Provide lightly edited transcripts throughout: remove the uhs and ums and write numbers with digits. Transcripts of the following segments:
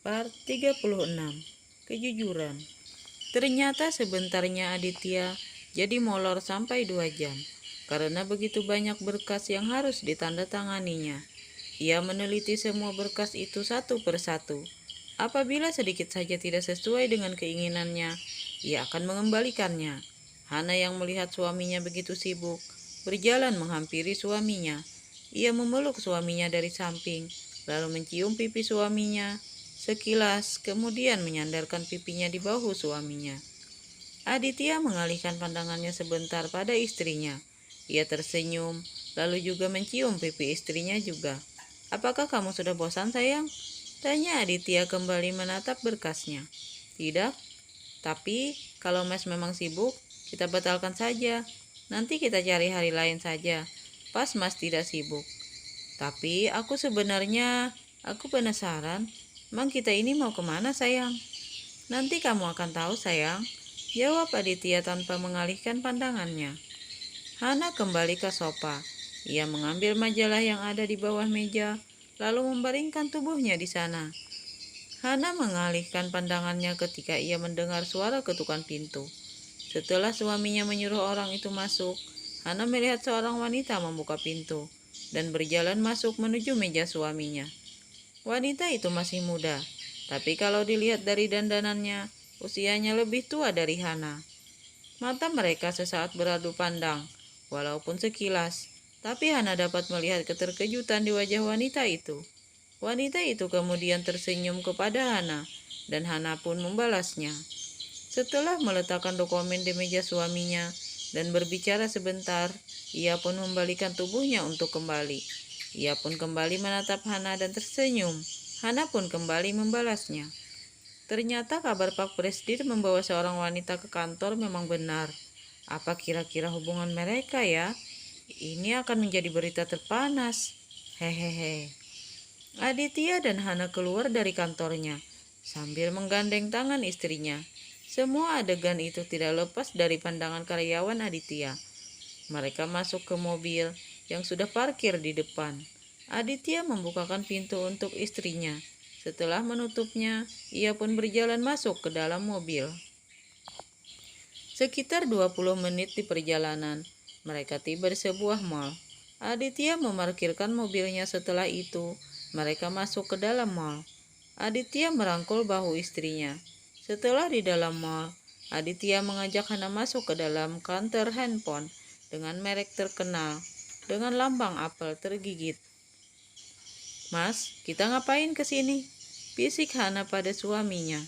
Part 36. Kejujuran. Ternyata sebentarnya Aditya jadi molor sampai 2 jam karena begitu banyak berkas yang harus ditandatanganinya. Ia meneliti semua berkas itu satu persatu. Apabila sedikit saja tidak sesuai dengan keinginannya, ia akan mengembalikannya. Hana yang melihat suaminya begitu sibuk, berjalan menghampiri suaminya. Ia memeluk suaminya dari samping, lalu mencium pipi suaminya sekilas, kemudian menyandarkan pipinya di bahu suaminya. Aditya mengalihkan pandangannya sebentar pada istrinya. Ia tersenyum, lalu juga mencium pipi istrinya juga. "Apakah kamu sudah bosan, sayang?" tanya Aditya kembali menatap berkasnya. "Tidak, tapi kalau Mas memang sibuk, kita batalkan saja. Nanti kita cari hari lain saja, pas Mas tidak sibuk. Tapi aku penasaran, emang kita ini mau kemana, sayang?" "Nanti kamu akan tahu, sayang," jawab Aditya tanpa mengalihkan pandangannya. Hana kembali ke sofa. Ia mengambil majalah yang ada di bawah meja, lalu membaringkan tubuhnya di sana. Hana mengalihkan pandangannya ketika ia mendengar suara ketukan pintu. Setelah suaminya menyuruh orang itu masuk, Hana melihat seorang wanita membuka pintu dan berjalan masuk menuju meja suaminya. Wanita itu masih muda, tapi kalau dilihat dari dandanannya, usianya lebih tua dari Hana. Mata mereka sesaat beradu pandang, walaupun sekilas, tapi Hana dapat melihat keterkejutan di wajah wanita itu. Wanita itu kemudian tersenyum kepada Hana, dan Hana pun membalasnya. Setelah meletakkan dokumen di meja suaminya dan berbicara sebentar, ia pun membalikan tubuhnya untuk kembali. Ia pun kembali menatap Hana dan tersenyum. Hana pun kembali membalasnya. Ternyata kabar Pak Presdir membawa seorang wanita ke kantor memang benar. Apa kira-kira hubungan mereka ya? Ini akan menjadi berita terpanas. Hehehe. Aditya dan Hana keluar dari kantornya sambil menggandeng tangan istrinya. Semua adegan itu tidak lepas dari pandangan karyawan Aditya. Mereka masuk ke mobil yang sudah parkir di depan. Aditya membukakan pintu untuk istrinya. Setelah menutupnya, ia pun berjalan masuk ke dalam mobil. Sekitar 20 menit di perjalanan, mereka tiba di sebuah mall. Aditya memarkirkan mobilnya. Setelah itu, mereka masuk ke dalam mall. Aditya merangkul bahu istrinya. Setelah di dalam mall, Aditya mengajak Hana masuk ke dalam counter handphone dengan merek terkenal, dengan lambang apel tergigit. "Mas, kita ngapain ke sini?" bisik Hana pada suaminya.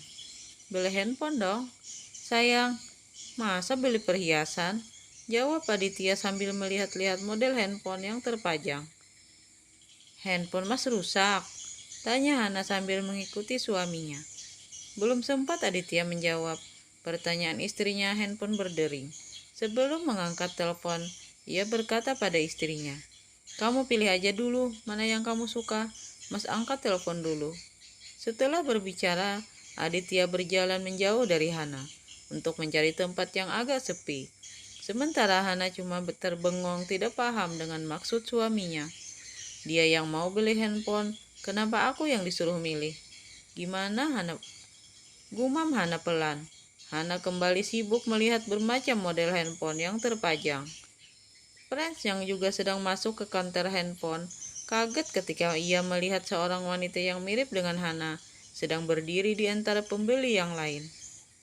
"Beli handphone dong." "Sayang, masa beli perhiasan?" jawab Aditya sambil melihat-lihat model handphone yang terpajang. "Handphone Mas rusak?" tanya Hana sambil mengikuti suaminya. Belum sempat Aditya menjawab pertanyaan istrinya, handphone berdering. Sebelum mengangkat telepon, ia berkata pada istrinya, "Kamu pilih aja dulu mana yang kamu suka. Mas angkat telepon dulu." Setelah berbicara, Aditya berjalan menjauh dari Hana untuk mencari tempat yang agak sepi. Sementara Hana cuma terbengong tidak paham dengan maksud suaminya. Dia yang mau beli handphone, kenapa aku yang disuruh milih? Gimana Hana? Gumam Hana pelan. Hana kembali sibuk melihat bermacam model handphone yang terpajang. Prince yang juga sedang masuk ke kantor handphone kaget ketika ia melihat seorang wanita yang mirip dengan Hana sedang berdiri di antara pembeli yang lain.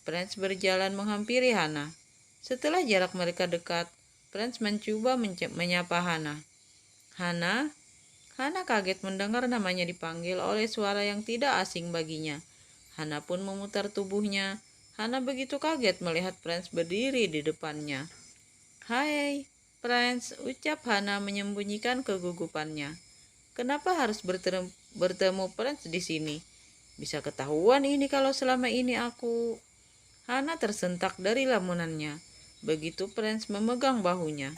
Prince berjalan menghampiri Hana. Setelah jarak mereka dekat, Prince mencoba menyapa Hana. "Hana?" Hana kaget mendengar namanya dipanggil oleh suara yang tidak asing baginya. Hana pun memutar tubuhnya. Hana begitu kaget melihat Prince berdiri di depannya. "Hai, Prince," ucap Hana menyembunyikan kegugupannya. "Kenapa harus bertemu Prince di sini? Bisa ketahuan ini kalau selama ini aku..." Hana tersentak dari lamunannya. Begitu Prince memegang bahunya.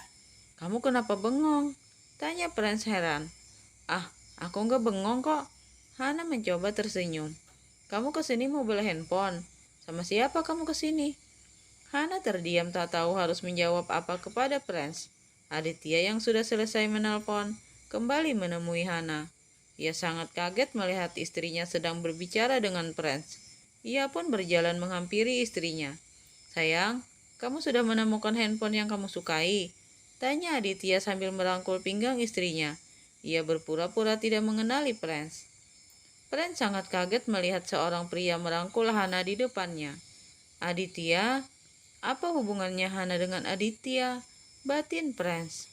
"Kamu kenapa bengong?" tanya Prince heran. "Ah, aku nggak bengong kok." Hana mencoba tersenyum. "Kamu kesini mau beli handphone? Sama siapa kamu kesini?" Hana terdiam tak tahu harus menjawab apa kepada Prince. Aditya yang sudah selesai menelpon kembali menemui Hana. Ia sangat kaget melihat istrinya sedang berbicara dengan Prince. Ia pun berjalan menghampiri istrinya. "Sayang, kamu sudah menemukan handphone yang kamu sukai?" tanya Aditya sambil merangkul pinggang istrinya. Ia berpura-pura tidak mengenali Prince. Prince sangat kaget melihat seorang pria merangkul Hana di depannya. "Aditya? Apa hubungannya Hana dengan Aditya?" batin Prince.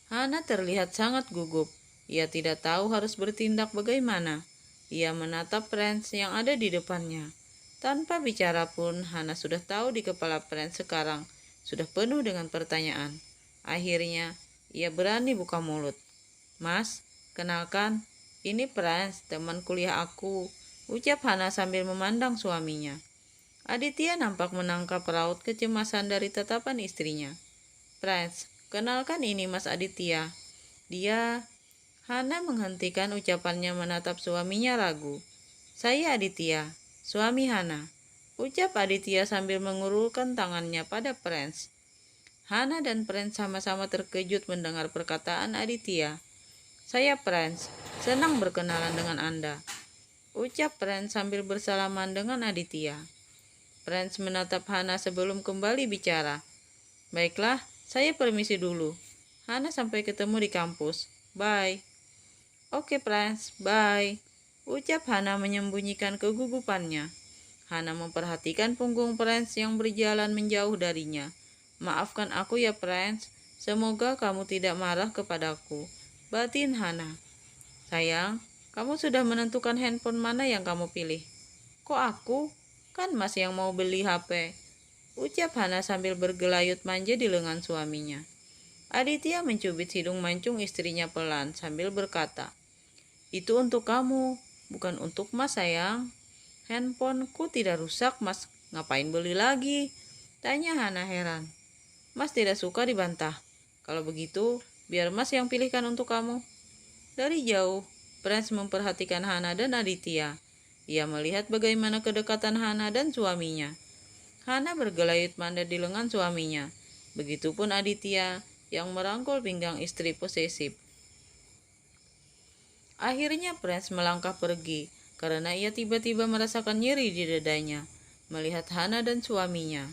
Hana terlihat sangat gugup. Ia tidak tahu harus bertindak bagaimana. Ia menatap Prince yang ada di depannya. Tanpa bicara pun, Hana sudah tahu di kepala Prince sekarang sudah penuh dengan pertanyaan. Akhirnya, ia berani buka mulut. "Mas, kenalkan, ini Prince, teman kuliah aku," ucap Hana sambil memandang suaminya. Aditya nampak menangkap raut kecemasan dari tatapan istrinya. "Prince, kenalkan ini Mas Aditya. Dia..." Hana menghentikan ucapannya menatap suaminya ragu. "Saya Aditya, suami Hana," ucap Aditya sambil mengulurkan tangannya pada Prince. Hana dan Prince sama-sama terkejut mendengar perkataan Aditya. "Saya Prince, senang berkenalan dengan Anda," ucap Prince sambil bersalaman dengan Aditya. Prince menatap Hana sebelum kembali bicara. "Baiklah, saya permisi dulu. Hana sampai ketemu di kampus. Bye." "Oke Prince, bye," ucap Hana menyembunyikan kegugupannya. Hana memperhatikan punggung Prince yang berjalan menjauh darinya. "Maafkan aku ya Prince, semoga kamu tidak marah kepadaku," batin Hana. "Sayang, kamu sudah menentukan handphone mana yang kamu pilih?" "Kok aku? Kan Mas yang mau beli HP," ucap Hana sambil bergelayut manja di lengan suaminya. Aditya mencubit hidung mancung istrinya pelan sambil berkata, "Itu untuk kamu, bukan untuk Mas sayang." "Handphoneku tidak rusak Mas, ngapain beli lagi?" tanya Hana heran. Mas tidak suka dibantah. "Kalau begitu, biar Mas yang pilihkan untuk kamu." Dari jauh, Prince memperhatikan Hana dan Aditya. Ia melihat bagaimana kedekatan Hana dan suaminya. Hana bergelayut manda di lengan suaminya. Begitupun Aditya yang merangkul pinggang istri posesif. Akhirnya Prince melangkah pergi karena ia tiba-tiba merasakan nyeri di dadanya melihat Hana dan suaminya.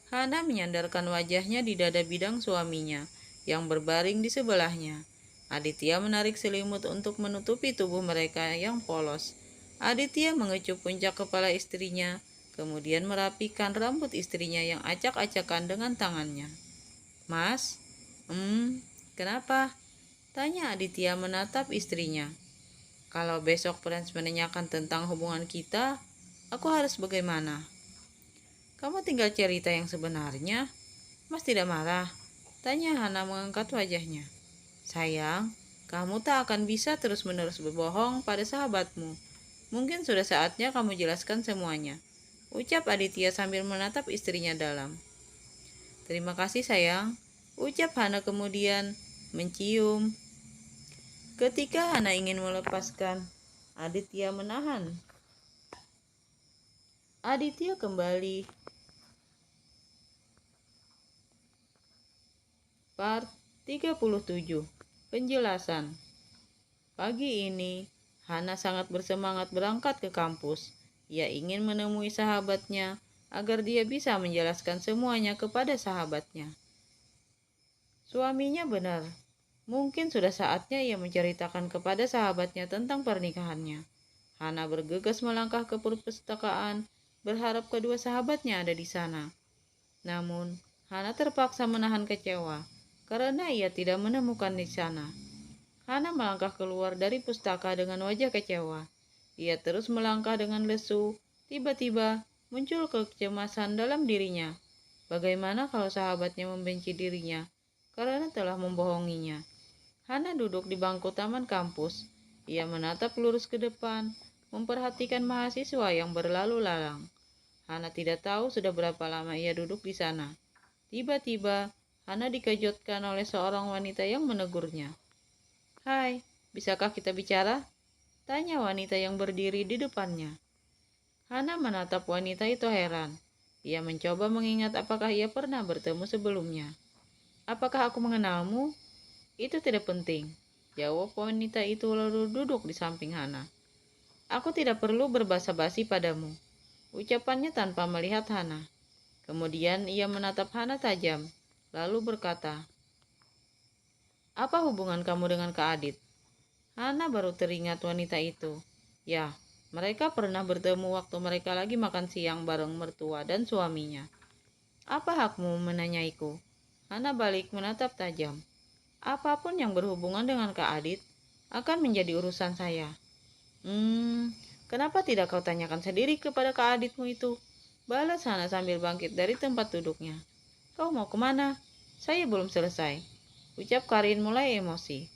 Hana menyandarkan wajahnya di dada bidang suaminya yang berbaring di sebelahnya. Aditya menarik selimut untuk menutupi tubuh mereka yang polos. Aditya mengecup puncak kepala istrinya, kemudian merapikan rambut istrinya yang acak-acakan dengan tangannya. "Mas, kenapa?" tanya Aditya menatap istrinya. "Kalau besok Prince menanyakan tentang hubungan kita, aku harus bagaimana?" "Kamu tinggal cerita yang sebenarnya. Mas tidak marah?" tanya Hana mengangkat wajahnya. "Sayang, kamu tak akan bisa terus-menerus berbohong pada sahabatmu. Mungkin sudah saatnya kamu jelaskan semuanya," ucap Aditya sambil menatap istrinya dalam. "Terima kasih sayang," ucap Hana kemudian mencium. Ketika Hana ingin melepaskan, Aditya menahan. Aditya kembali. Part 37. Penjelasan. Pagi ini, Hana sangat bersemangat berangkat ke kampus. Ia ingin menemui sahabatnya agar dia bisa menjelaskan semuanya kepada sahabatnya. Suaminya benar. Mungkin sudah saatnya ia menceritakan kepada sahabatnya tentang pernikahannya. Hana bergegas melangkah ke perpustakaan, berharap kedua sahabatnya ada di sana. Namun, Hana terpaksa menahan kecewa karena ia tidak menemukan di sana. Hana melangkah keluar dari pustaka dengan wajah kecewa. Ia terus melangkah dengan lesu. Tiba-tiba muncul kecemasan dalam dirinya. Bagaimana kalau sahabatnya membenci dirinya karena telah membohonginya? Hana duduk di bangku taman kampus. Ia menatap lurus ke depan, memperhatikan mahasiswa yang berlalu lalang. Hana tidak tahu sudah berapa lama ia duduk di sana. Tiba-tiba, Hana dikejutkan oleh seorang wanita yang menegurnya. "Hai, bisakah kita bicara?" tanya wanita yang berdiri di depannya. Hana menatap wanita itu heran. Ia mencoba mengingat apakah ia pernah bertemu sebelumnya. "Apakah aku mengenalmu?" "Itu tidak penting." Jawab wanita itu lalu duduk di samping Hana. Aku tidak perlu berbasa-basi padamu, ucapannya tanpa melihat Hana. Kemudian ia menatap Hana tajam, lalu berkata, apa hubungan kamu dengan Kak Adit? Hana baru teringat wanita itu. Ya, mereka pernah bertemu waktu mereka lagi makan siang bareng mertua dan suaminya. Apa hakmu menanyaiku? Hana balik menatap tajam. Apapun yang berhubungan dengan Kak Adit akan menjadi urusan saya. Kenapa tidak kau tanyakan sendiri kepada Kak Aditmu itu? Balas Hana sambil bangkit dari tempat duduknya. Kau mau kemana? Saya belum selesai. Ucap Karin mulai emosi.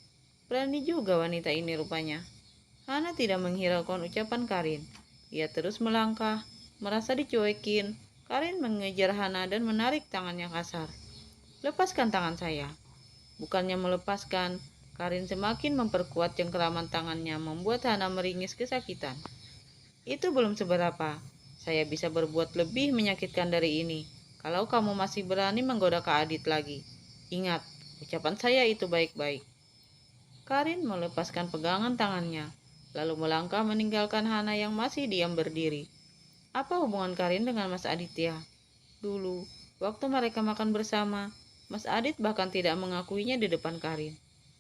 Berani juga wanita ini rupanya. Hana tidak menghiraukan ucapan Karin. Ia terus melangkah, merasa dicuekin. Karin mengejar Hana dan menarik tangannya kasar. Lepaskan tangan saya. Bukannya melepaskan, Karin semakin memperkuat cengkeraman tangannya membuat Hana meringis kesakitan. Itu belum seberapa. Saya bisa berbuat lebih menyakitkan dari ini. Kalau kamu masih berani menggoda Kak Adit lagi. Ingat, ucapan saya itu baik-baik. Karin melepaskan pegangan tangannya, lalu melangkah meninggalkan Hana yang masih diam berdiri. Apa hubungan Karin dengan Mas Aditya? Dulu, waktu mereka makan bersama, Mas Adit bahkan tidak mengakuinya di depan Karin.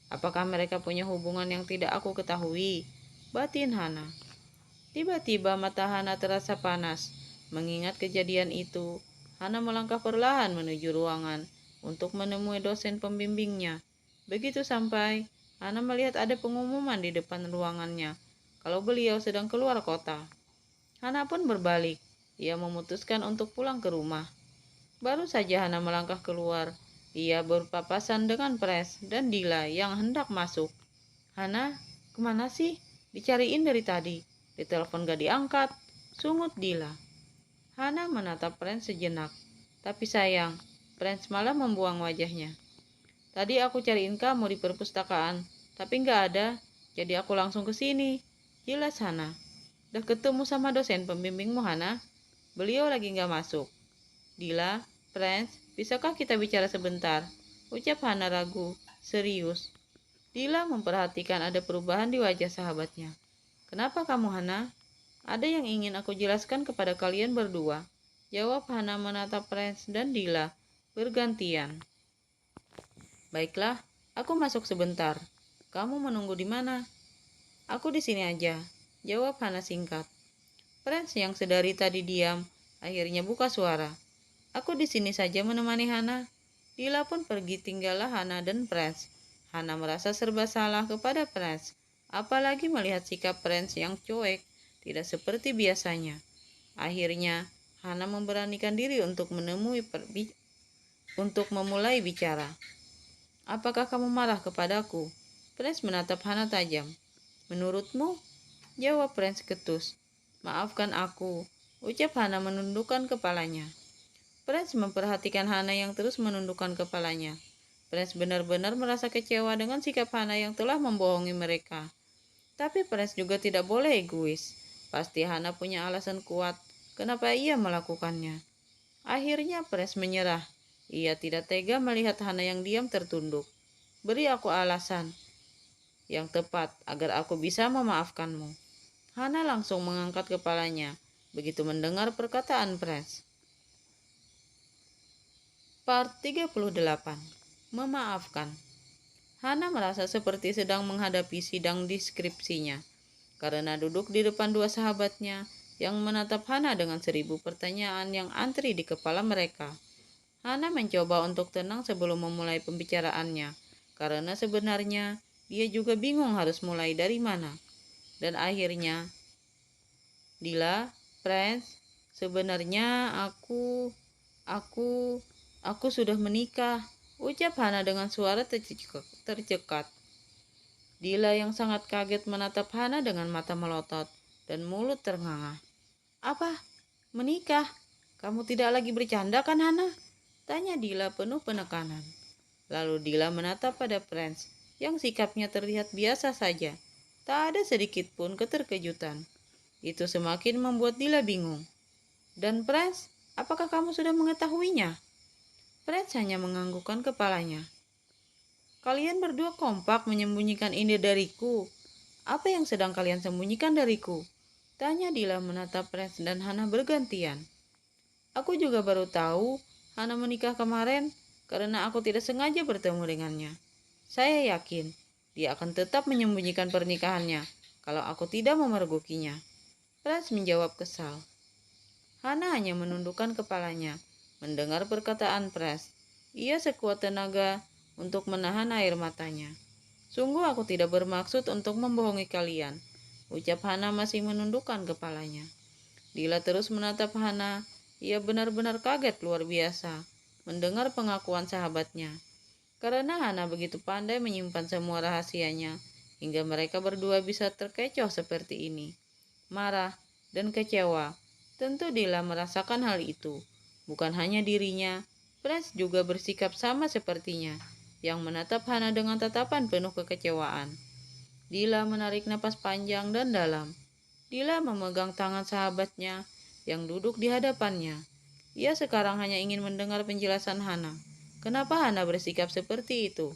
Apakah mereka punya hubungan yang tidak aku ketahui? Batin Hana. Tiba-tiba mata Hana terasa panas. Mengingat kejadian itu, Hana melangkah perlahan menuju ruangan untuk menemui dosen pembimbingnya. Begitu sampai, Hana melihat ada pengumuman di depan ruangannya kalau beliau sedang keluar kota. Hana pun berbalik. Ia memutuskan untuk pulang ke rumah. Baru saja Hana melangkah keluar, ia berpapasan dengan Pres dan Dila yang hendak masuk. Hana, kemana sih? Dicariin dari tadi. Ditelepon gak diangkat. Sungut Dila. Hana menatap Pres sejenak. Tapi sayang, Pres malah membuang wajahnya. Tadi aku cariin kamu di perpustakaan, tapi gak ada. Jadi aku langsung ke sini. Jelas Hana. Udah ketemu sama dosen pembimbingmu Hana? Beliau lagi gak masuk. Dila, Pres, bisakah kita bicara sebentar? Ucap Hana ragu, serius. Dila memperhatikan ada perubahan di wajah sahabatnya. Kenapa kamu Hana? Ada yang ingin aku jelaskan kepada kalian berdua. Jawab Hana menatap Pres dan Dila bergantian. Baiklah, aku masuk sebentar. Kamu menunggu di mana? Aku di sini aja. Jawab Hana singkat. Pres yang sedari tadi diam, akhirnya buka suara. Aku di sini saja menemani Hana. Dila pun pergi tinggallah Hana dan Pres. Hana merasa serba salah kepada Pres. Apalagi melihat sikap Pres yang cuek, tidak seperti biasanya. Akhirnya, Hana memberanikan diri untuk untuk memulai bicara. Apakah kamu marah kepadaku? Pres menatap Hana tajam. Menurutmu? Jawab Pres ketus. Maafkan aku, ucap Hana menundukkan kepalanya. Pres memperhatikan Hana yang terus menundukkan kepalanya. Pres benar-benar merasa kecewa dengan sikap Hana yang telah membohongi mereka. Tapi Pres juga tidak boleh egois. Pasti Hana punya alasan kuat kenapa ia melakukannya. Akhirnya Pres menyerah. Ia tidak tega melihat Hana yang diam tertunduk. Beri aku alasan yang tepat agar aku bisa memaafkanmu. Hana langsung mengangkat kepalanya begitu mendengar perkataan Pres. Part 38. Memaafkan. Hana merasa seperti sedang menghadapi sidang deskripsinya karena duduk di depan dua sahabatnya yang menatap Hana dengan 1000 pertanyaan yang antri di kepala mereka. Hana mencoba untuk tenang sebelum memulai pembicaraannya karena sebenarnya dia juga bingung harus mulai dari mana. Dan akhirnya, Dila, Pres, sebenarnya aku sudah menikah, ucap Hana dengan suara tercekat. Dila yang sangat kaget menatap Hana dengan mata melotot dan mulut ternganga. Apa? Menikah? Kamu tidak lagi bercanda kan Hana? Tanya Dila penuh penekanan. Lalu Dila menatap pada Pres yang sikapnya terlihat biasa saja. Tak ada sedikit pun keterkejutan. Itu semakin membuat Dila bingung. Dan Pres, apakah kamu sudah mengetahuinya? Pres hanya menganggukkan kepalanya. Kalian berdua kompak menyembunyikan ini dariku. Apa yang sedang kalian sembunyikan dariku? Tanya Dila menatap Prince dan Hana bergantian. Aku juga baru tahu Hana menikah kemarin karena aku tidak sengaja bertemu dengannya. Saya yakin dia akan tetap menyembunyikan pernikahannya kalau aku tidak memergokinya. Prince menjawab kesal. Hana hanya menundukkan kepalanya mendengar perkataan Prince. Ia sekuat tenaga untuk menahan air matanya. Sungguh aku tidak bermaksud untuk membohongi kalian, ucap Hana masih menundukkan kepalanya. Dila terus menatap Hana. Ia benar-benar kaget luar biasa mendengar pengakuan sahabatnya. Karena Hana begitu pandai menyimpan semua rahasianya, hingga mereka berdua bisa terkecoh seperti ini. Marah dan kecewa. Tentu Dila merasakan hal itu. Bukan hanya dirinya, Prince juga bersikap sama sepertinya, yang menatap Hana dengan tatapan penuh kekecewaan. Dila menarik napas panjang dan dalam. Dila memegang tangan sahabatnya yang duduk di hadapannya. Ia sekarang hanya ingin mendengar penjelasan Hana. Kenapa Hana bersikap seperti itu?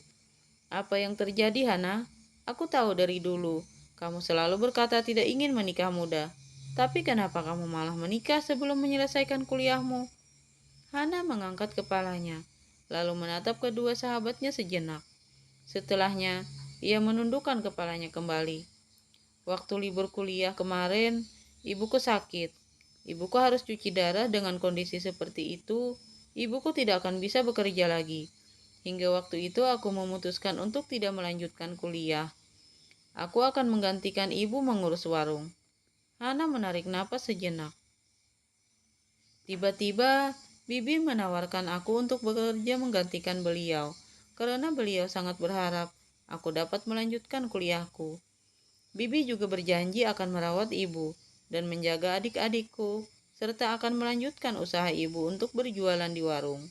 Apa yang terjadi, Hana? Aku tahu dari dulu, kamu selalu berkata tidak ingin menikah muda. Tapi kenapa kamu malah menikah sebelum menyelesaikan kuliahmu? Hana mengangkat kepalanya, lalu menatap kedua sahabatnya sejenak. Setelahnya, ia menundukkan kepalanya kembali. Waktu libur kuliah kemarin, ibuku sakit. Ibuku harus cuci darah. Dengan kondisi seperti itu, ibuku tidak akan bisa bekerja lagi. Hingga waktu itu aku memutuskan untuk tidak melanjutkan kuliah. Aku akan menggantikan ibu mengurus warung. Hana menarik napas sejenak. Tiba-tiba, Bibi menawarkan aku untuk bekerja menggantikan beliau, karena beliau sangat berharap aku dapat melanjutkan kuliahku. Bibi juga berjanji akan merawat ibu dan menjaga adik-adikku, serta akan melanjutkan usaha ibu untuk berjualan di warung.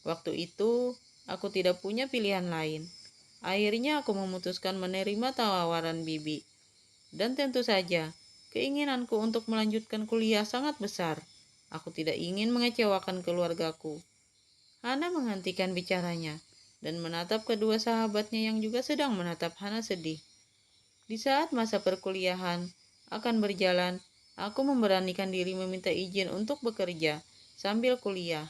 Waktu itu, aku tidak punya pilihan lain. Akhirnya aku memutuskan menerima tawaran Bibi. Dan tentu saja, keinginanku untuk melanjutkan kuliah sangat besar. Aku tidak ingin mengecewakan keluargaku. Hana menghentikan bicaranya dan menatap kedua sahabatnya yang juga sedang menatap Hana sedih. Di saat masa perkuliahan akan berjalan, aku memberanikan diri meminta izin untuk bekerja sambil kuliah.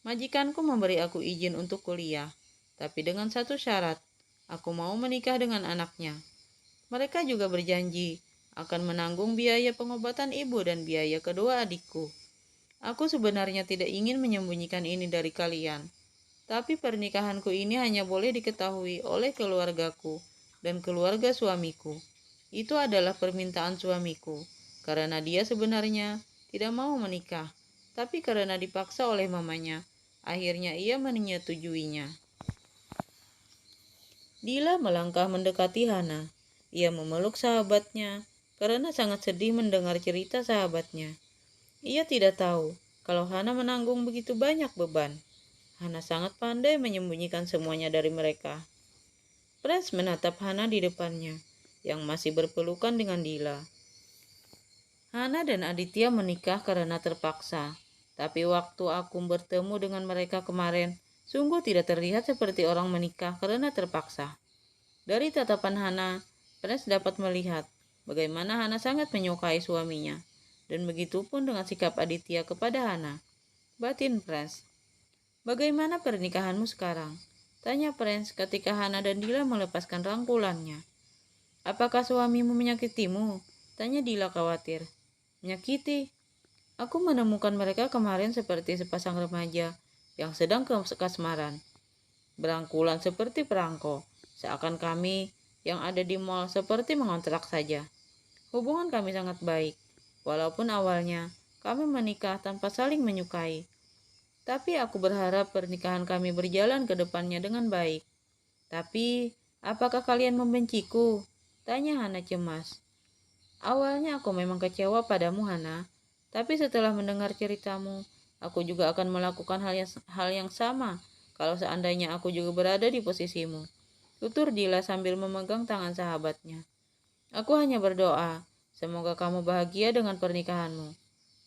Majikanku memberi aku izin untuk kuliah, tapi dengan satu syarat, aku mau menikah dengan anaknya. Mereka juga berjanji akan menanggung biaya pengobatan ibu dan biaya kedua adikku. Aku sebenarnya tidak ingin menyembunyikan ini dari kalian, tapi pernikahanku ini hanya boleh diketahui oleh keluargaku dan keluarga suamiku. Itu adalah permintaan suamiku, karena dia sebenarnya tidak mau menikah, tapi karena dipaksa oleh mamanya, akhirnya ia menyetujuinya. Dila melangkah mendekati Hana. Ia memeluk sahabatnya karena sangat sedih mendengar cerita sahabatnya. Ia tidak tahu kalau Hana menanggung begitu banyak beban. Hana sangat pandai menyembunyikan semuanya dari mereka. Prince menatap Hana di depannya, yang masih berpelukan dengan Dila. Hana dan Aditya menikah karena terpaksa, tapi waktu aku bertemu dengan mereka kemarin, sungguh tidak terlihat seperti orang menikah karena terpaksa. Dari tatapan Hana, Prince dapat melihat bagaimana Hana sangat menyukai suaminya, dan begitu pun dengan sikap Aditya kepada Hana. Batin Prince, bagaimana pernikahanmu sekarang? Tanya Prince ketika Hana dan Dila melepaskan rangkulannya. Apakah suamimu menyakitimu? Tanya Dila khawatir. Menyakiti? Aku menemukan mereka kemarin seperti sepasang remaja yang sedang kasmaran. Berangkulan seperti perangko, seakan kami yang ada di mall seperti mengontrak saja. Hubungan kami sangat baik, walaupun awalnya kami menikah tanpa saling menyukai. Tapi aku berharap pernikahan kami berjalan ke depannya dengan baik. Tapi, apakah kalian membenciku? Tanya Hana cemas. Awalnya aku memang kecewa padamu, Hana. Tapi setelah mendengar ceritamu, aku juga akan melakukan hal yang sama kalau seandainya aku juga berada di posisimu. Tutur Dila sambil memegang tangan sahabatnya. Aku hanya berdoa, semoga kamu bahagia dengan pernikahanmu.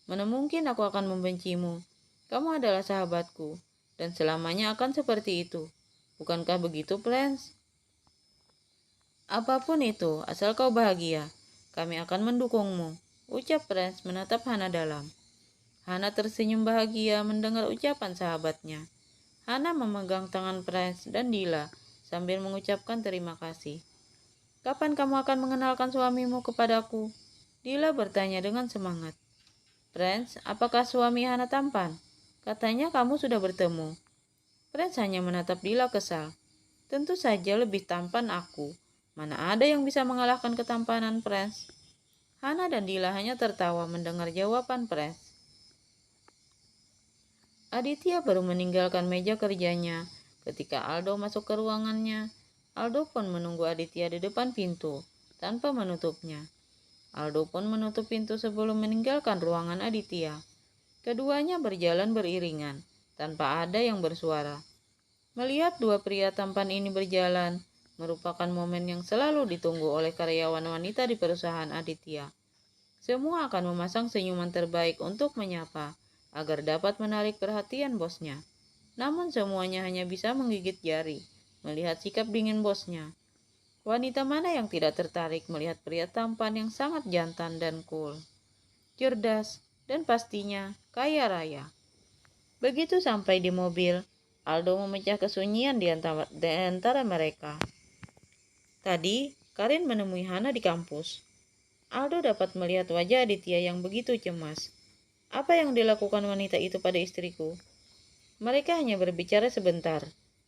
Mana mungkin aku akan membencimu. Kamu adalah sahabatku, dan selamanya akan seperti itu. Bukankah begitu, Prince? Apapun itu, asal kau bahagia, kami akan mendukungmu, ucap Prince menatap Hana dalam. Hana tersenyum bahagia mendengar ucapan sahabatnya. Hana memegang tangan Prince dan Dila sambil mengucapkan terima kasih. Kapan kamu akan mengenalkan suamimu kepadaku? Dila bertanya dengan semangat. Prince, apakah suami Hana tampan? Katanya kamu sudah bertemu. Prince hanya menatap Dila kesal. Tentu saja lebih tampan aku. Mana ada yang bisa mengalahkan ketampanan Prince? Hana dan Dila hanya tertawa mendengar jawaban Prince. Aditya baru meninggalkan meja kerjanya ketika Aldo masuk ke ruangannya. Aldo pun menunggu Aditya di depan pintu tanpa menutupnya. Aldo pun menutup pintu sebelum meninggalkan ruangan Aditya. Keduanya berjalan beriringan tanpa ada yang bersuara. Melihat dua pria tampan ini berjalan merupakan momen yang selalu ditunggu oleh karyawan wanita di perusahaan Aditya. Semua akan memasang senyuman terbaik untuk menyapa agar dapat menarik perhatian bosnya. Namun semuanya hanya bisa menggigit jari melihat sikap dingin bosnya. Wanita mana yang tidak tertarik melihat pria tampan yang sangat jantan dan cool, cerdas, dan pastinya kaya raya. Begitu sampai di mobil, Aldo memecah kesunyian di antara mereka. Tadi, Karin menemui Hana di kampus. Aldo dapat melihat wajah Aditya yang begitu cemas. Apa yang dilakukan wanita itu pada istriku? Mereka hanya berbicara sebentar,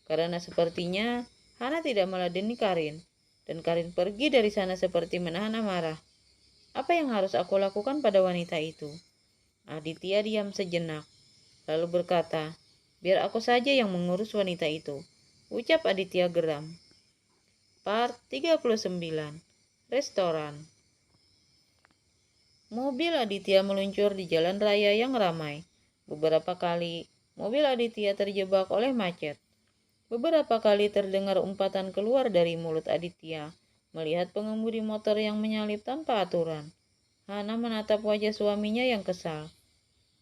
karena sepertinya Hana tidak meladeni Karin, dan Karin pergi dari sana seperti menahan amarah. Apa yang harus aku lakukan pada wanita itu? Aditya diam sejenak, lalu berkata, biar aku saja yang mengurus wanita itu, ucap Aditya geram. Part 39. Restoran. Mobil Aditya meluncur di jalan raya yang ramai. Beberapa kali, mobil Aditya terjebak oleh macet. Beberapa kali terdengar umpatan keluar dari mulut Aditya, melihat pengemudi motor yang menyalip tanpa aturan. Hana menatap wajah suaminya yang kesal.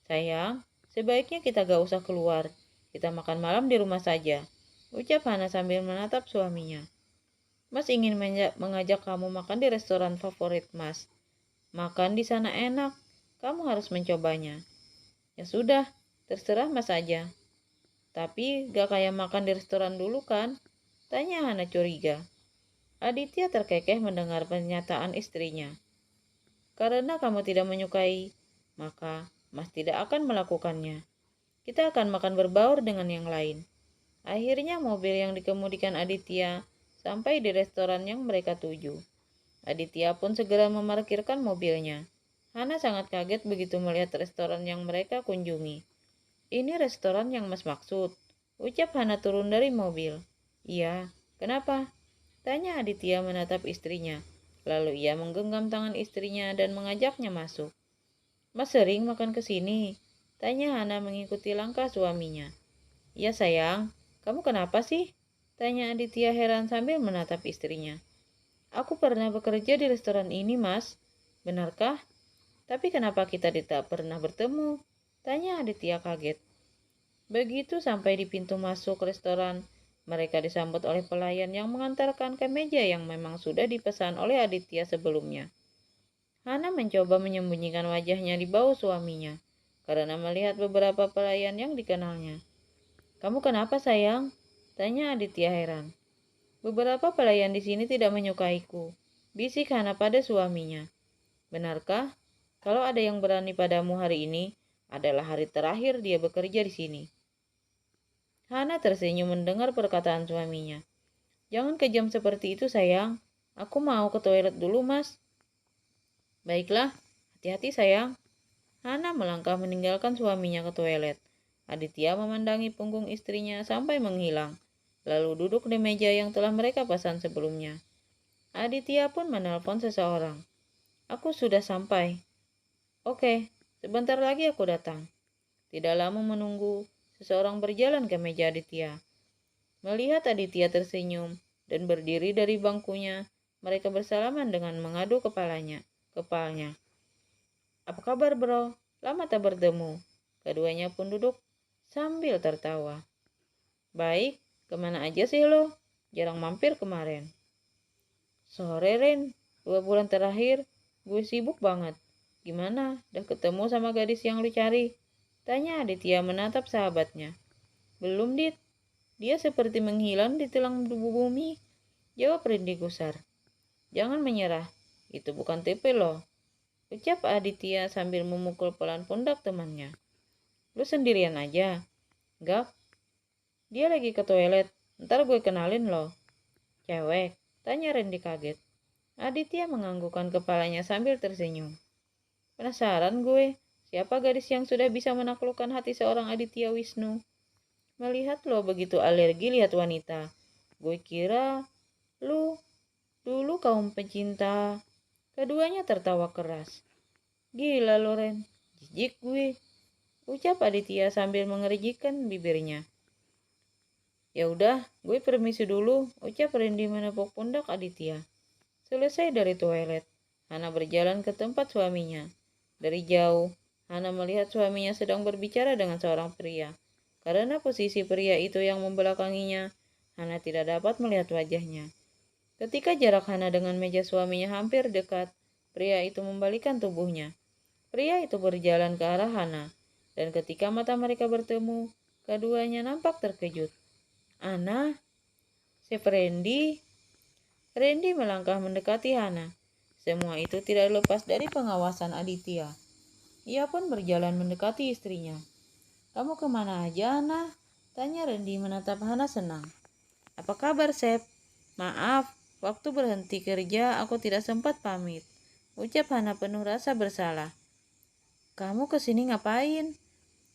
Sayang, sebaiknya kita gak usah keluar. Kita makan malam di rumah saja, ucap Hana sambil menatap suaminya. Mas ingin mengajak kamu makan di restoran favorit Mas. Makan di sana enak, kamu harus mencobanya. Ya sudah, terserah Mas saja. Tapi gak kayak makan di restoran dulu kan? Tanya Hana curiga. Aditya terkekeh mendengar pernyataan istrinya. Karena kamu tidak menyukai, maka Mas tidak akan melakukannya. Kita akan makan berbaur dengan yang lain. Akhirnya mobil yang dikemudikan Aditya sampai di restoran yang mereka tuju. Aditya pun segera memarkirkan mobilnya. Hana sangat kaget begitu melihat restoran yang mereka kunjungi. Ini restoran yang Mas maksud, ucap Hana turun dari mobil. Iya, kenapa? Tanya Aditya menatap istrinya. Lalu ia menggenggam tangan istrinya dan mengajaknya masuk. Mas sering makan ke sini? Tanya Hana mengikuti langkah suaminya. Ya sayang, kamu kenapa sih? Tanya Aditya heran sambil menatap istrinya. Aku pernah bekerja di restoran ini, Mas. Benarkah? Tapi kenapa kita tidak pernah bertemu? Tanya Aditya kaget. Begitu sampai di pintu masuk restoran, mereka disambut oleh pelayan yang mengantarkan ke meja yang memang sudah dipesan oleh Aditya sebelumnya. Hana mencoba menyembunyikan wajahnya di bawah suaminya, karena melihat beberapa pelayan yang dikenalnya. Kamu kenapa sayang? Tanya Aditya heran. Beberapa pelayan di sini tidak menyukaiku, bisik Hana pada suaminya. Benarkah? Kalau ada yang berani padamu hari ini, adalah hari terakhir dia bekerja di sini. Hana tersenyum mendengar perkataan suaminya. Jangan kejam seperti itu sayang, aku mau ke toilet dulu mas. Baiklah, hati-hati sayang. Hana melangkah meninggalkan suaminya ke toilet. Aditya memandangi punggung istrinya sampai menghilang, lalu duduk di meja yang telah mereka pesan sebelumnya. Aditya pun menelpon seseorang. Aku sudah sampai. Oke, sebentar lagi aku datang. Tidak lama menunggu, seseorang berjalan ke meja Aditya. Melihat Aditya tersenyum dan berdiri dari bangkunya, mereka bersalaman dengan mengadu kepalanya. Apa kabar bro? Lama tak bertemu. Keduanya pun duduk sambil tertawa. Baik, Kemana aja sih lo? Jarang mampir kemarin. Sore, Ren. 2 bulan terakhir, gue sibuk banget. Gimana? Udah ketemu sama gadis yang lu cari? Tanya Aditya menatap sahabatnya. Belum, Dit. Dia seperti menghilang di telang bumi. Jawab Randy gusar. Jangan menyerah. Itu bukan TP loh. Ucap Aditya sambil memukul pelan pundak temannya. Lu sendirian aja? Gak. Dia lagi ke toilet. Ntar gue kenalin loh. Cewek? Tanya Randy kaget. Aditya menganggukkan kepalanya sambil tersenyum. Penasaran gue, siapa gadis yang sudah bisa menaklukkan hati seorang Aditya Wisnu? Melihat lo begitu alergi lihat wanita. Gue kira lu dulu kaum pencinta. Keduanya tertawa keras. Gila lo, Ren. Jijik gue. Ucap Aditya sambil mengerjikkan bibirnya. Ya udah, gue permisi dulu, ucap Randy menepuk pundak Aditya. Selesai dari toilet, Hana berjalan ke tempat suaminya. Dari jauh, Hana melihat suaminya sedang berbicara dengan seorang pria. Karena posisi pria itu yang membelakanginya, Hana tidak dapat melihat wajahnya. Ketika jarak Hana dengan meja suaminya hampir dekat, pria itu membalikan tubuhnya. Pria itu berjalan ke arah Hana, dan ketika mata mereka bertemu, keduanya nampak terkejut. Ana, Chef Randy. Randy melangkah mendekati Hana. Semua itu tidak lepas dari pengawasan Aditya. Ia pun berjalan mendekati istrinya. Kamu kemana aja, Hana? Tanya Randy menatap Hana senang. Apa kabar, Chef? Maaf, waktu berhenti kerja aku tidak sempat pamit. Ucap Hana penuh rasa bersalah. Kamu kesini ngapain?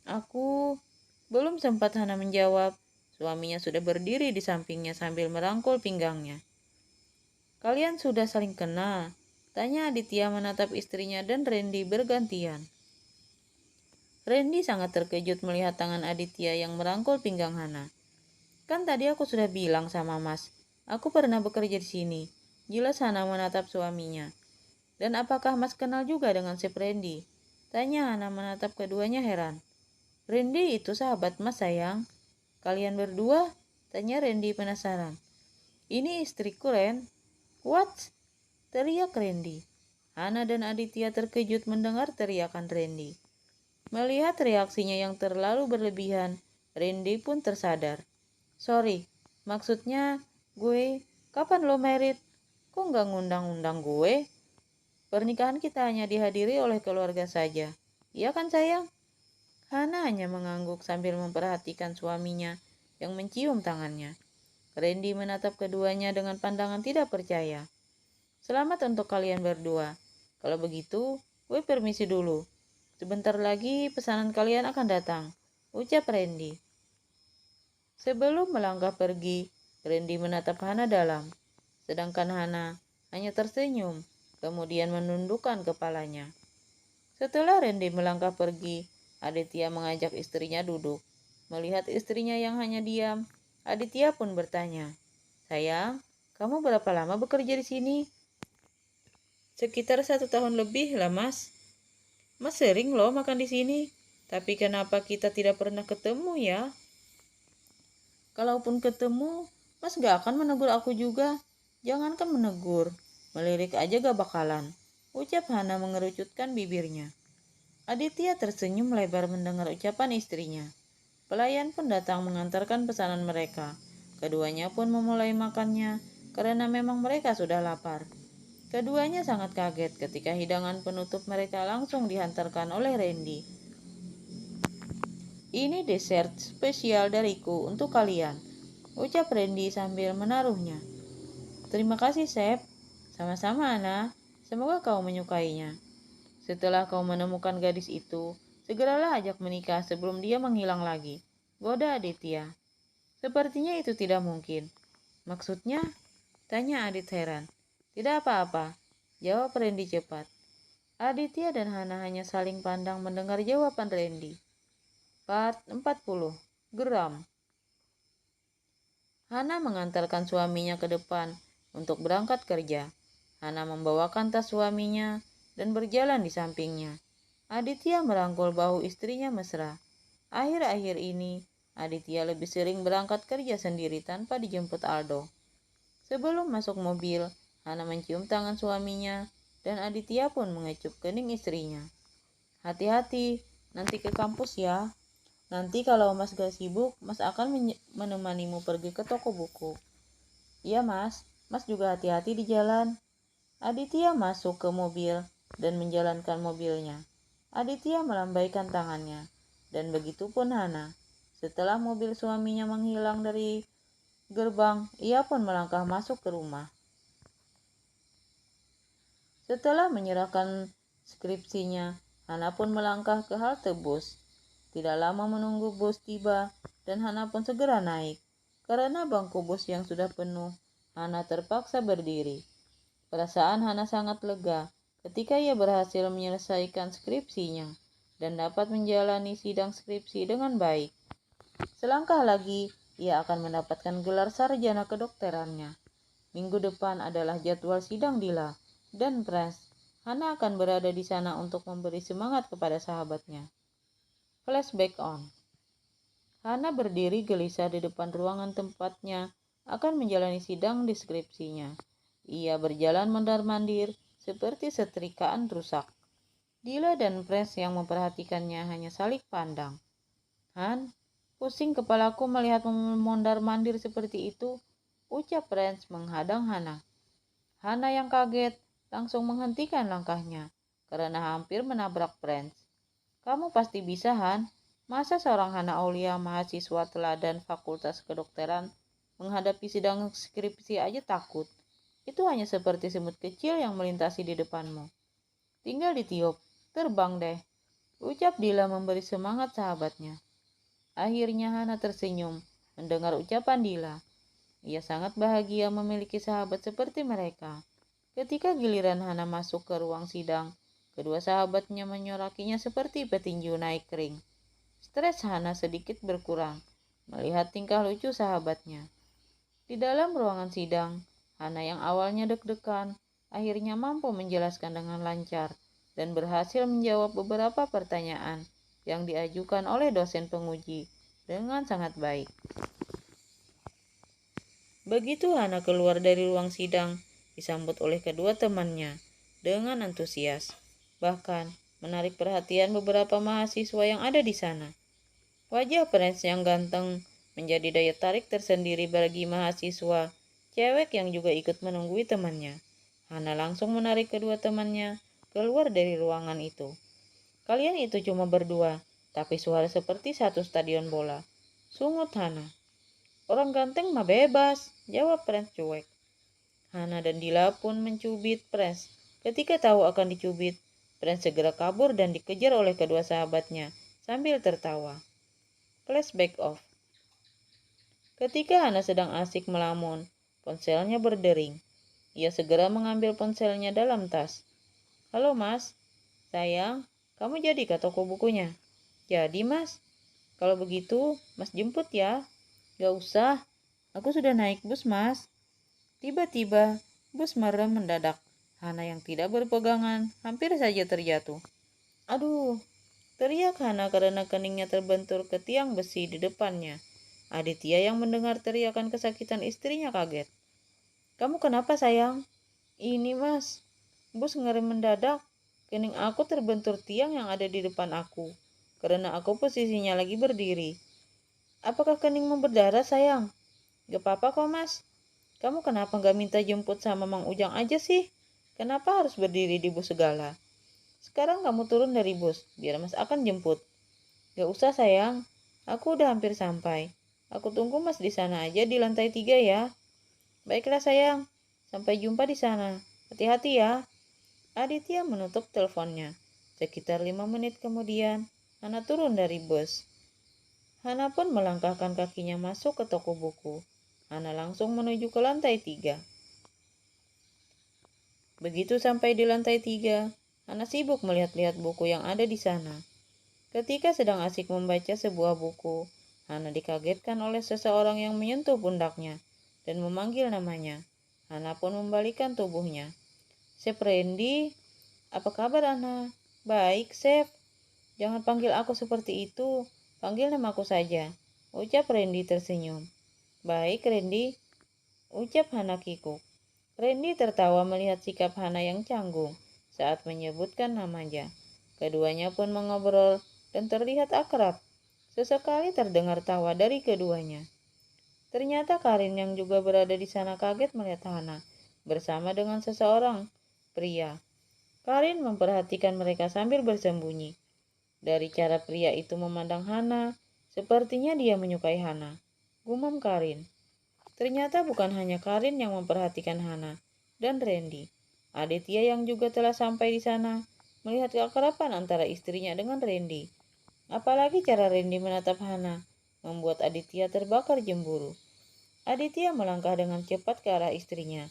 Aku belum sempat Hana menjawab. Suaminya sudah berdiri di sampingnya sambil merangkul pinggangnya. Kalian sudah saling kenal? Tanya Aditya menatap istrinya dan Randy bergantian. Randy sangat terkejut melihat tangan Aditya yang merangkul pinggang Hana. Kan tadi aku sudah bilang sama Mas, aku pernah bekerja di sini. Jelas Hana menatap suaminya. Dan apakah Mas kenal juga dengan Chef Randy? Tanya Hana menatap keduanya heran. Randy itu sahabat Mas sayang. Kalian berdua? Tanya Randy penasaran. Ini istriku, Ren. What? Teriak Randy. Hana dan Aditya terkejut mendengar teriakan Randy. Melihat reaksinya yang terlalu berlebihan, Randy pun tersadar. Sorry, maksudnya gue, kapan lo married? Kok nggak ngundang-undang gue? Pernikahan kita hanya dihadiri oleh keluarga saja. Iya kan sayang? Hana hanya mengangguk sambil memperhatikan suaminya yang mencium tangannya. Randy menatap keduanya dengan pandangan tidak percaya. Selamat untuk kalian berdua. Kalau begitu, gue permisi dulu. Sebentar lagi pesanan kalian akan datang, ucap Randy. Sebelum melangkah pergi, Randy menatap Hana dalam. Sedangkan Hana hanya tersenyum, kemudian menundukkan kepalanya. Setelah Randy melangkah pergi, Aditya mengajak istrinya duduk. Melihat istrinya yang hanya diam, Aditya pun bertanya, Sayang, kamu berapa lama bekerja di sini? Sekitar 1 tahun lebih lah, Mas. Mas sering loh makan di sini. Tapi kenapa kita tidak pernah ketemu ya? Kalaupun ketemu, Mas gak akan menegur aku juga. Jangankan menegur, melirik aja gak bakalan. Ucap Hana mengerucutkan bibirnya. Aditya tersenyum lebar mendengar ucapan istrinya. Pelayan pun datang mengantarkan pesanan mereka. Keduanya pun memulai makannya karena memang mereka sudah lapar. Keduanya sangat kaget ketika hidangan penutup mereka langsung dihantarkan oleh Randy. Ini dessert spesial dariku untuk kalian, ucap Randy sambil menaruhnya. Terima kasih, Chef. Sama-sama, Ana. Semoga kau menyukainya. Setelah kau menemukan gadis itu, segeralah ajak menikah sebelum dia menghilang lagi. Goda Aditya. Sepertinya itu tidak mungkin. Maksudnya? Tanya Adit heran. Tidak apa-apa, jawab Randy cepat. Aditya dan Hana hanya saling pandang mendengar jawaban Randy. Part 40. Geram. Hana mengantarkan suaminya ke depan untuk berangkat kerja. Hana membawakan tas suaminya dan berjalan di sampingnya. Aditya merangkul bahu istrinya mesra. Akhir-akhir ini, Aditya lebih sering berangkat kerja sendiri tanpa dijemput Aldo. Sebelum masuk mobil, Hana mencium tangan suaminya dan Aditya pun mengecup kening istrinya. Hati-hati, nanti ke kampus ya. Nanti kalau Mas gak sibuk, Mas akan menemanimu pergi ke toko buku. Iya Mas, Mas juga hati-hati di jalan. Aditya masuk ke mobil dan menjalankan mobilnya. Aditya melambaikan tangannya, dan begitu pun Hana. Setelah mobil suaminya menghilang dari gerbang, ia pun melangkah masuk ke rumah. Setelah menyerahkan skripsinya, Hana pun melangkah ke halte bus. Tidak lama menunggu bus tiba, dan Hana pun segera naik. Karena bangku bus yang sudah penuh, Hana terpaksa berdiri. Perasaan Hana sangat lega ketika ia berhasil menyelesaikan skripsinya dan dapat menjalani sidang skripsi dengan baik. Selangkah lagi, ia akan mendapatkan gelar sarjana kedokterannya. Minggu depan adalah jadwal sidang Dila dan Pres. Hana akan berada di sana untuk memberi semangat kepada sahabatnya. Flashback on. Hana berdiri gelisah di depan ruangan tempatnya akan menjalani sidang deskripsinya. Ia berjalan mondar-mandir seperti setrikaan rusak. Dila dan Pres yang memperhatikannya hanya saling pandang. Han, pusing kepalaku melihat mondar-mandir seperti itu, ucap Pres menghadang Hana. Hana yang kaget langsung menghentikan langkahnya karena hampir menabrak Pres. Kamu pasti bisa, Han. Masa seorang Hana Aulia, mahasiswa teladan Fakultas Kedokteran, menghadapi sidang skripsi aja takut? Itu hanya seperti semut kecil yang melintasi di depanmu. Tinggal ditiup, terbang deh, ucap Dila memberi semangat sahabatnya. Akhirnya Hana tersenyum mendengar ucapan Dila. Ia sangat bahagia memiliki sahabat seperti mereka. Ketika giliran Hana masuk ke ruang sidang, kedua sahabatnya menyorakinya seperti petinju naik ring. Stres Hana sedikit berkurang melihat tingkah lucu sahabatnya. Di dalam ruangan sidang, Hana yang awalnya deg-degan akhirnya mampu menjelaskan dengan lancar dan berhasil menjawab beberapa pertanyaan yang diajukan oleh dosen penguji dengan sangat baik. Begitu Hana keluar dari ruang sidang, disambut oleh kedua temannya dengan antusias, bahkan menarik perhatian beberapa mahasiswa yang ada di sana. Wajah Prince yang ganteng menjadi daya tarik tersendiri bagi mahasiswa cewek yang juga ikut menunggui temannya. Hana langsung menarik kedua temannya keluar dari ruangan itu. Kalian itu cuma berdua, tapi suara seperti satu stadion bola. Sungut Hana. Orang ganteng mah bebas, jawab Prince cuek. Hana dan Dila pun mencubit Prince. Ketika tahu akan dicubit, Prince segera kabur dan dikejar oleh kedua sahabatnya sambil tertawa. Flashback off. Ketika Hana sedang asik melamun, ponselnya berdering. Ia segera mengambil ponselnya dalam tas. Halo mas, sayang, kamu jadi ke toko bukunya? Jadi mas, kalau begitu mas jemput ya. Gak usah, aku sudah naik bus mas. Tiba-tiba bus merem mendadak. Hana yang tidak berpegangan hampir saja terjatuh. Aduh, teriak Hana karena keningnya terbentur ke tiang besi di depannya. Aditya yang mendengar teriakan kesakitan istrinya kaget. Kamu kenapa sayang? Ini mas, bus ngerem mendadak. Kening aku terbentur tiang yang ada di depan aku. Karena aku posisinya lagi berdiri. Apakah keningmu berdarah sayang? Gak apa-apa kok mas. Kamu kenapa gak minta jemput sama Mang Ujang aja sih? Kenapa harus berdiri di bus segala? Sekarang kamu turun dari bus, biar mas akan jemput. Gak usah sayang, aku udah hampir sampai. Aku tunggu mas di sana aja di lantai 3 ya. Baiklah sayang, sampai jumpa di sana. Hati-hati ya. Aditya menutup teleponnya. Sekitar 5 menit kemudian, Hana turun dari bus. Hana pun melangkahkan kakinya masuk ke toko buku. Hana langsung menuju ke lantai 3. Begitu sampai di lantai 3, Hana sibuk melihat-lihat buku yang ada di sana. Ketika sedang asik membaca sebuah buku, Hana dikagetkan oleh seseorang yang menyentuh pundaknya dan memanggil namanya. Hana pun membalikkan tubuhnya. Chef Randy, apa kabar Hana? Baik, Chef. Jangan panggil aku seperti itu, panggil namaku saja. ucap Randy tersenyum. Baik, Randy, ucap Hana kikuk. Randy tertawa melihat sikap Hana yang canggung saat menyebutkan namanya. Keduanya pun mengobrol dan terlihat akrab. Sesekali terdengar tawa dari keduanya. Ternyata Karin yang juga berada di sana kaget melihat Hana bersama dengan seseorang pria. Karin memperhatikan mereka sambil bersembunyi. Dari cara pria itu memandang Hana, sepertinya dia menyukai Hana. Gumam Karin. Ternyata bukan hanya Karin yang memperhatikan Hana dan Randy. Aditya yang juga telah sampai di sana melihat keakraban antara istrinya dengan Randy. Apalagi cara Randy menatap Hana membuat Aditya terbakar cemburu. Aditya melangkah dengan cepat ke arah istrinya.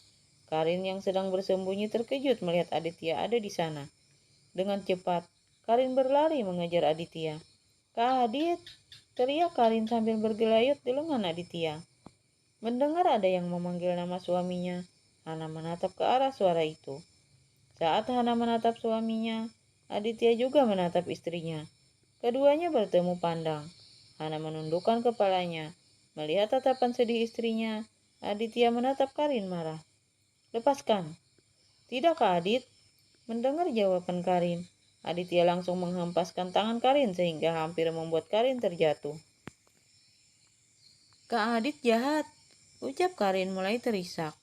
Karin yang sedang bersembunyi terkejut melihat Aditya ada di sana. Dengan cepat, Karin berlari mengejar Aditya. "Kak Adit!" teriak Karin sambil bergelayut di lengan Aditya. Mendengar ada yang memanggil nama suaminya, Hana menatap ke arah suara itu. Saat Hana menatap suaminya, Aditya juga menatap istrinya. Keduanya bertemu pandang. Hana menundukkan kepalanya. Melihat tatapan sedih istrinya, Aditya menatap Karin marah. "Lepaskan." "Tidak, Kak Adit." Mendengar jawaban Karin, Aditya langsung menghempaskan tangan Karin sehingga hampir membuat Karin terjatuh. "Kak Adit jahat," ucap Karin mulai terisak.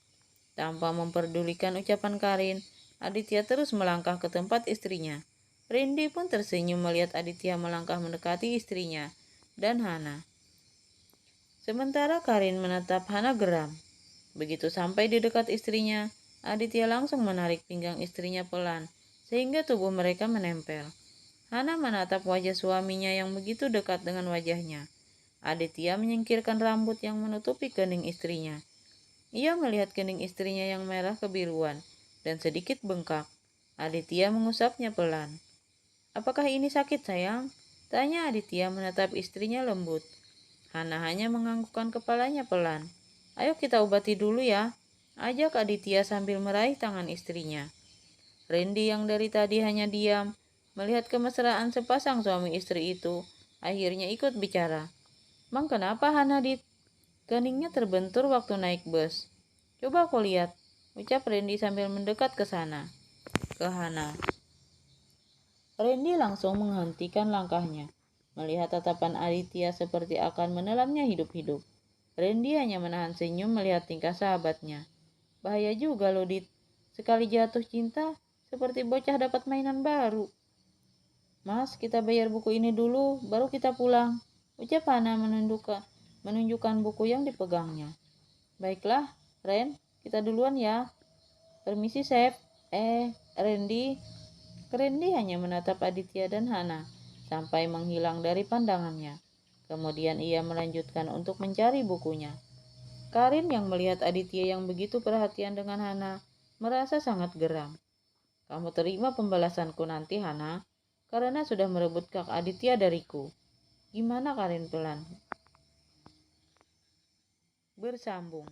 Tanpa memperdulikan ucapan Karin, Aditya terus melangkah ke tempat istrinya. Randy pun tersenyum melihat Aditya melangkah mendekati istrinya dan Hana. Sementara Karin menatap Hana geram. Begitu sampai di dekat istrinya, Aditya langsung menarik pinggang istrinya pelan, sehingga tubuh mereka menempel. Hana menatap wajah suaminya yang begitu dekat dengan wajahnya. Aditya menyingkirkan rambut yang menutupi kening istrinya. Ia melihat kening istrinya yang merah kebiruan dan sedikit bengkak. Aditya mengusapnya pelan. "Apakah ini sakit, sayang?" tanya Aditya menatap istrinya lembut. Hana hanya menganggukkan kepalanya pelan. "Ayo kita obati dulu ya," ajak Aditya sambil meraih tangan istrinya. Randy yang dari tadi hanya diam, melihat kemesraan sepasang suami istri itu, akhirnya ikut bicara. "Mang, kenapa Hana dit? Keningnya terbentur waktu naik bus. Coba kau lihat," ucap Randy sambil mendekat ke sana. Ke Hana. Randy langsung menghentikan langkahnya. Melihat tatapan Aditya seperti akan menelannya hidup-hidup. Randy hanya menahan senyum melihat tingkah sahabatnya. "Bahaya juga loh, Dit. Sekali jatuh cinta, seperti bocah dapat mainan baru." "Mas, kita bayar buku ini dulu, baru kita pulang," ucap Hana menunjukkan buku yang dipegangnya. "Baiklah, Ren, kita duluan ya." "Permisi, Chef." Randy." Randy hanya menatap Aditya dan Hana sampai menghilang dari pandangannya. Kemudian ia melanjutkan untuk mencari bukunya. Karin yang melihat Aditya yang begitu perhatian dengan Hana merasa sangat geram. "Kamu terima pembalasanku nanti, Hana, karena sudah merebut Kak Aditya dariku." "Gimana?" Karin pelan bersambung.